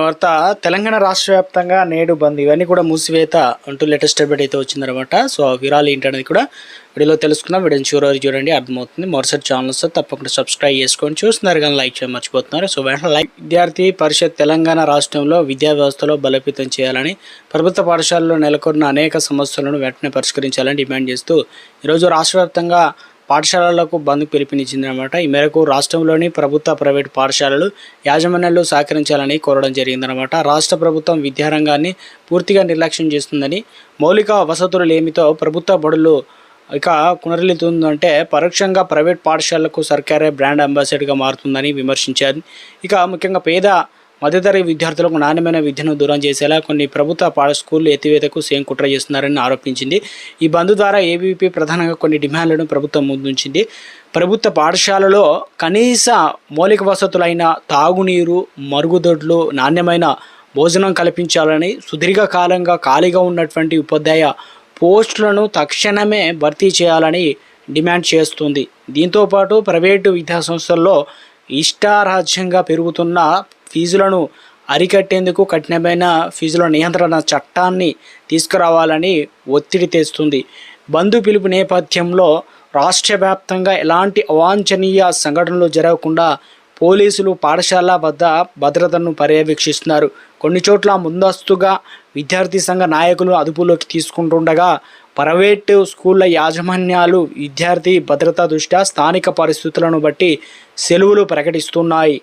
వార్త తెలంగాణ రాష్ట్ర వ్యాప్తంగా నేడు బంద్ ఇవన్నీ కూడా మూసివేత అంటూ లేటెస్ట్ అప్డేట్ అయితే వచ్చిందనమాట. సో ఆ వివరాలు ఏంటనేది కూడా వీడియోలో తెలుసుకుందాం. వీడియోని చివరి చూడండి, అర్థమవుతుంది. మరోసారి ఛానల్ వస్తే తప్పకుండా సబ్స్క్రైబ్ చేసుకొని చూస్తున్నారు కానీ లైక్ చేయడం మర్చిపోతున్నారు. సో వెంటనే లైక్. విద్యార్థి పరిషత్ తెలంగాణ రాష్ట్రంలో విద్యా వ్యవస్థలో బలోపేతం చేయాలని, ప్రభుత్వ పాఠశాలలో నెలకొన్న అనేక సమస్యలను వెంటనే పరిష్కరించాలని డిమాండ్ చేస్తూ ఈరోజు రాష్ట్ర వ్యాప్తంగా పాఠశాలలకు బంద్ పిలుపునిచ్చిందనమాట. ఈ మేరకు రాష్ట్రంలోని ప్రభుత్వ, ప్రైవేటు పాఠశాలలు యాజమాన్యాలు సహకరించాలని కోరడం జరిగిందనమాట. రాష్ట్ర ప్రభుత్వం విద్యారంగాన్ని పూర్తిగా నిర్లక్ష్యం చేస్తుందని, మౌలిక వసతులు లేమితో ప్రభుత్వ బడులు ఇక కునరిల్లుతుందంటే పరోక్షంగా ప్రైవేట్ పాఠశాలలకు సర్కారే బ్రాండ్ అంబాసిడర్గా మారుతుందని విమర్శించారు. ఇక ముఖ్యంగా పేద మధ్యతరగతి విద్యార్థులకు నాణ్యమైన విద్యను దూరం చేసేలా కొన్ని ప్రభుత్వ స్కూళ్లు ఎత్తివేతకు సేమ్ కుట్ర చేస్తున్నారని ఆరోపించింది. ఈ బంద్ ద్వారా ఏబీవీపీ ప్రధానంగా కొన్ని డిమాండ్లను ప్రభుత్వం ముందుంచింది. ప్రభుత్వ పాఠశాలలో కనీస మౌలిక వసతులైన తాగునీరు, మరుగుదొడ్లు, నాణ్యమైన భోజనం కల్పించాలని, సుదీర్ఘకాలంగా ఖాళీగా ఉన్నటువంటి ఉపాధ్యాయ పోస్టులను తక్షణమే భర్తీ చేయాలని డిమాండ్ చేస్తుంది. దీంతోపాటు ప్రైవేటు విద్యాసంస్థల్లో ఇష్టారాజ్యంగా పెరుగుతున్న ఫీజులను అరికట్టేందుకు కఠినమైన ఫీజుల నియంత్రణ చట్టాన్ని తీసుకురావాలని ఒత్తిడి తెస్తుంది. బంద్ పిలుపు నేపథ్యంలో రాష్ట్ర వ్యాప్తంగా ఎలాంటి అవాంఛనీయ సంఘటనలు జరగకుండా పోలీసులు పాఠశాల వద్ద భద్రతను పర్యవేక్షిస్తున్నారు. కొన్ని చోట్ల ముందస్తుగా విద్యార్థి సంఘ నాయకులు అదుపులోకి తీసుకుంటుండగా ప్రైవేటు స్కూళ్ళ యాజమాన్యాలు విద్యార్థి భద్రతా దృష్ట్యా స్థానిక పరిస్థితులను బట్టి సెలవులు ప్రకటిస్తున్నాయి.